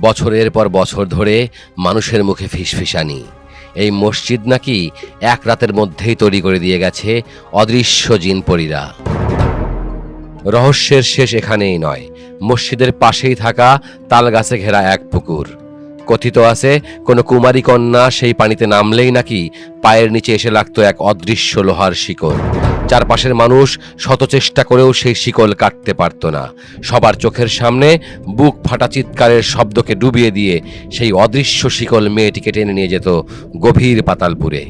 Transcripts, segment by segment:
বছরের পর বছর ধরে মানুষের মুখে ফিসফিসানি। এই মসজিদ নাকি এক রাতের মধ্যেই তৈরি করে দিয়ে গেছে অদৃশ্য জিনপরীরা। রহস্যের শেষ এখানেই নয়, মসজিদের পাশেই থাকা তালগাছে ঘেরা এক পুকুর। কথিত আছে কোনো কুমারী কন্যা সেই পানিতে নামলেই নাকি পায়ের নিচে এসে লাগতো এক অদৃশ্য লোহার শিকল। চারপাশের মানুষ শত চেষ্টা করেও সেই শিকল কাটতে পারত না। সবার চোখের সামনে বুক ফাটা চিৎকারের শব্দকে ডুবিয়ে দিয়ে সেই অদৃশ্য শিকল মেয়েটিকে টেনে নিয়ে যেত গভীর পাতালপুরে।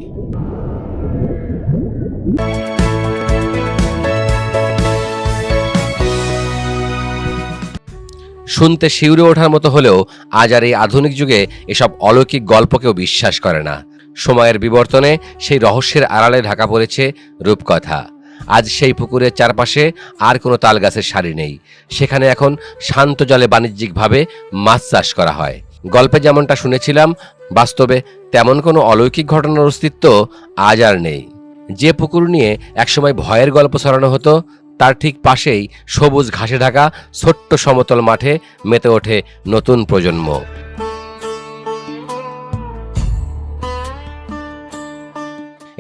শুনতে শিউরে ওঠার মতো হলেও আজ আর এই আধুনিক যুগে এসব অলৌকিক গল্পকেও বিশ্বাস করে না। সময়ের বিবর্তনে সেই রহস্যের আড়ালে ঢাকা পড়েছে রূপকথা। আজ সেই পুকুরের চারপাশে আর কোনো তালগাছের সারি নেই। সেখানে এখন শান্ত জলে বাণিজ্যিকভাবে মাছ চাষ করা হয়। গল্পে যেমনটা শুনেছিলাম, বাস্তবে তেমন কোনো অলৌকিক ঘটনার অস্তিত্ব আজ আর নেই। যে পুকুর নিয়ে একসময় ভয়ের গল্প ছড়ানো হতো, তার ঠিক পাশেই সবুজ ঘাসে ঢাকা ছোট্ট সমতল মাঠে মেতে ওঠে নতুন প্রজন্ম।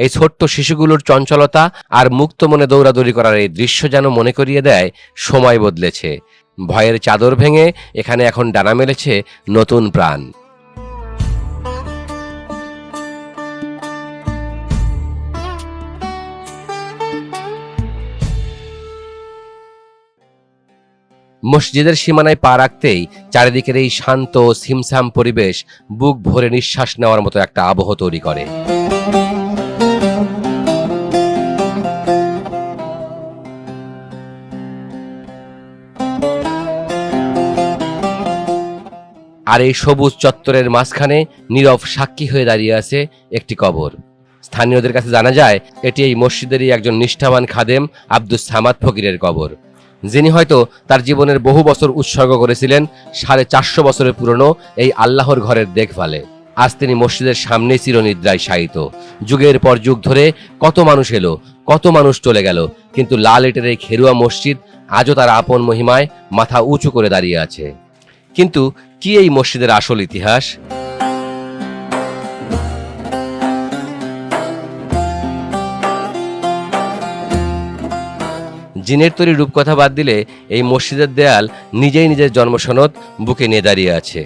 এই ছোট্ট শিশুগুলোর চঞ্চলতা আর মুক্ত মনে দৌড়াদৌড়ি করার এই দৃশ্য যেন মনে করিয়ে দেয় সময় বদলেছে। ভয়ের চাদর ভেঙে এখানে এখন ডানা মেলেছে নতুন প্রাণ। মসজিদের সীমানায় পা রাখতেই চারিদিকের এই শান্ত ছিমছাম পরিবেশ বুক ভরে নিঃশ্বাস নেওয়ার মতো একটা আবহ তৈরি করে। আর এই সবুজ চত্বরের মাঝখানে নীরব সাক্ষী হয়ে দাঁড়িয়ে আছে একটি কবর। স্থানীয়দের কাছে জানা যায় এটি এই মসজিদেরই একজন নিষ্ঠাবান খাদেম আব্দুস সামাদ ফকিরের কবর, যিনি হয়তো তার জীবনের বহু বছর উৎসর্গ করেছিলেন 450 বছরের পুরনো এই আল্লাহর ঘরের দেখভালে। আজ তিনি মসজিদের সামনেই চিরনিদ্রায় শায়িত। যুগের পর যুগ ধরে কত মানুষ এলো, কত মানুষ চলে গেল, কিন্তু লাল ইটের এই খেরুয়া মসজিদ আজও তার আপন মহিমায় মাথা উঁচু করে দাঁড়িয়ে আছে। কিন্তু কি এই মসজিদের আসল ইতিহাস? জিনের তৈরি রূপকথা বাদ দিলে এই মসজিদের দেয়াল নিজেই নিজের জন্মসনদ বুকে নিয়ে দাঁড়িয়ে আছে।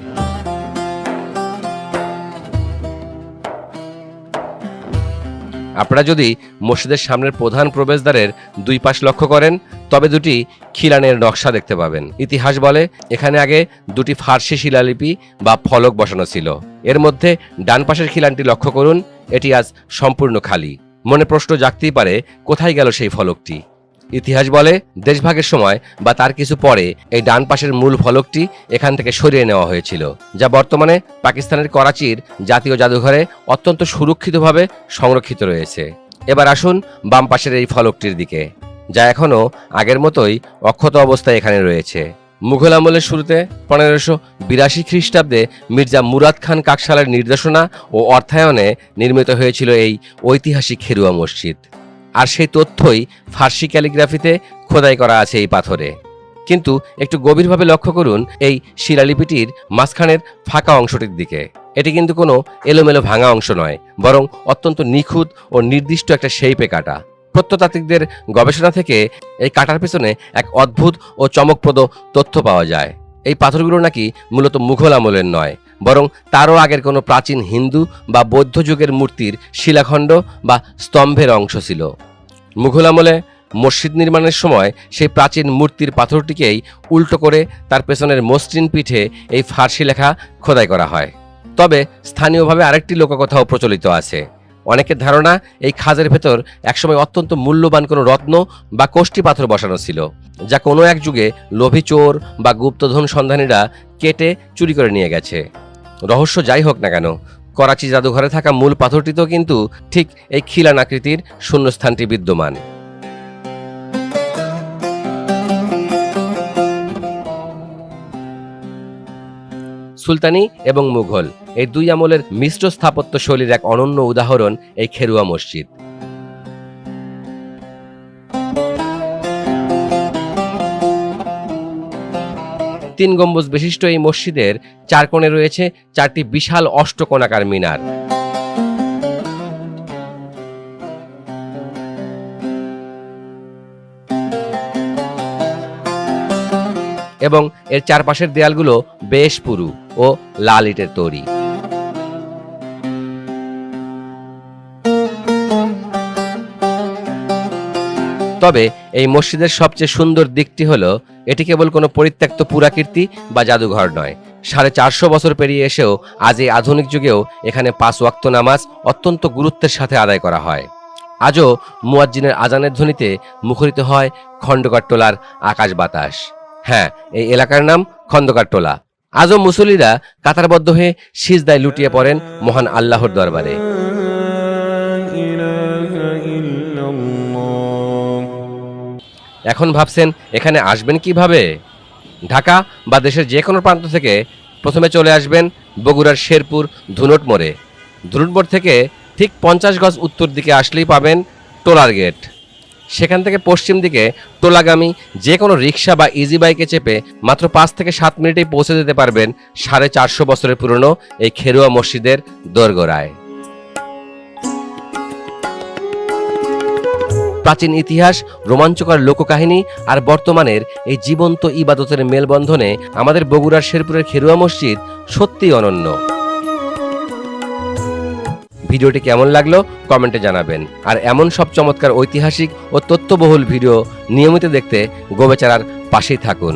আপনারা যদি মসজিদের সামনের প্রধান প্রবেশদ্বারের দুই পাশ লক্ষ্য করেন, তবে দুটি খিলানের নকশা দেখতে পাবেন। ইতিহাস বলে এখানে আগে দুটি ফার্সি শিলালিপি বা ফলক বসানো ছিল। এর মধ্যে ডান পাশের খিলানটি লক্ষ্য করুন, এটি আজ সম্পূর্ণ খালি। মনে প্রশ্ন জাগতেই পারে, কোথায় গেল সেই ফলকটি? ইতিহাস বলে দেশভাগের সময় বা তার কিছু পরে এই ডান পাশের মূল ফলকটি এখান থেকে সরিয়ে নেওয়া হয়েছিল, যা বর্তমানে পাকিস্তানের করাচির জাতীয় জাদুঘরে অত্যন্ত সুরক্ষিতভাবে সংরক্ষিত রয়েছে। এবার আসুন বাম পাশের এই ফলকটির দিকে, যা এখনও আগের মতোই অক্ষত অবস্থায় এখানে রয়েছে। মুঘল আমলের শুরুতে 1582 খ্রিস্টাব্দে মির্জা মুরাদ খান কাকশালের নির্দেশনা ও অর্থায়নে নির্মিত হয়েছিল এই ঐতিহাসিক খেরুয়া মসজিদ। আর সেই তথ্যই ফার্সি ক্যালিগ্রাফিতে খোদাই করা আছে এই পাথরে। কিন্তু একটু গভীরভাবে লক্ষ্য করুন এই শিলালিপিটির মাঝখানের ফাঁকা অংশটির দিকে। এটি কিন্তু কোনো এলোমেলো ভাঙা অংশ নয়, বরং অত্যন্ত নিখুঁত ও নির্দিষ্ট একটা শেপে কাটা। প্রত্নতাত্ত্বিকদের গবেষণা থেকে এই কাটার পেছনে এক অদ্ভুত ও চমকপ্রদ তথ্য পাওয়া যায়। এই পাথরগুলো নাকি মূলত মুঘল আমলের নয়, বরং তারও আগের কোনো প্রাচীন হিন্দু বা বৌদ্ধ যুগের মূর্তির শিলাখণ্ড বা স্তম্ভের অংশ ছিল। মুঘল আমলে মসজিদ নির্মাণের সময় সেই প্রাচীন মূর্তির পাথরটিকেই উল্টো করে তার পেছনের মসৃণ পিঠে এই ফার্সি লেখা খোদাই করা হয়। তবে স্থানীয়ভাবে আরেকটি লোককথাও প্রচলিত আছে। অনেকের ধারণা এই খাজের ভেতর একসময় অত্যন্ত মূল্যবান কোনো রত্ন বা কোষ্ঠী পাথর বসানো ছিল, যা কোনো এক যুগে লোভী চোর বা গুপ্তধন সন্ধানীরা কেটে চুরি করে নিয়ে গেছে। রহস্য যাই হোক না কেন, করাচি জাদুঘরে থাকা মূল পাথরটিতেও কিন্তু ঠিক এই খিলান আকৃতির শূন্যস্থানটি বিদ্যমান। সুলতানি এবং মুঘল এই দুই আমলের মিশ্র স্থাপত্য শৈলীর এক অনন্য উদাহরণ এই খেরুয়া মসজিদ। 3 গম্বুজ বিশিষ্ট এই মসজিদের 4 কোণে রয়েছে 4টি বিশাল অষ্টকোণাকার মিনার। এবং এর চারপাশের দেয়ালগুলো বেশ পুরু ও লাল ইটের তৈরি। তবে এই মসজিদের সবচেয়ে সুন্দর দিকটি হলো এটি কেবল কোনো পরিত্যক্ত পুরাকীর্তি বা জাদুঘর নয়। 450 বছর পেরিয়ে এসেও আজ এই আধুনিক যুগেও এখানে 5 ওয়াক্ত নামাজ অত্যন্ত গুরুত্বের সাথে আদায় করা হয়। আজও মুয়াজ্জিনের আজানের ধ্বনিতে মুখরিত হয় খন্দকার টোলার আকাশ বাতাস। হ্যাঁ, এই এলাকার নাম খন্দকার টোলা। আজও মুসল্লিরা কাতারবদ্ধ হয়ে সিজদায় লুটিয়ে পড়েন মহান আল্লাহর দরবারে। এখন ভাবছেন এখানে আসবেন কিভাবে? ঢাকা বা দেশের যে কোনো প্রান্ত থেকে প্রথমে চলে আসবেন বগুড়ার শেরপুর ধুনট মোড়ে। ধুনট মোড় থেকে ঠিক 50 গজ উত্তর দিকে আসলেই পাবেন টোলার গেট। সেখান থেকে পশ্চিম দিকে টোলাগামী যে কোনো রিক্সা বা ইজি বাইকে চেপে মাত্র 5 থেকে 7 মিনিটেই পৌঁছে যেতে পারবেন 450 বছরের পুরনো এই খেরুয়া মসজিদের দোরগোড়ায়। প্রাচীন ইতিহাস, রোমাঞ্চকর লোককাহিনী আর বর্তমানের এই জীবন্ত ইবাদতের মেলবন্ধনে আমাদের বগুড়ার শেরপুরের খেরুয়া মসজিদ সত্যিই অনন্য। ভিডিওটি কেমন লাগলো কমেন্টে জানাবেন। আর এমন সব চমৎকার ঐতিহাসিক ও তথ্যবহুল ভিডিও নিয়মিত দেখতে গোবেচারার পাশেই থাকুন।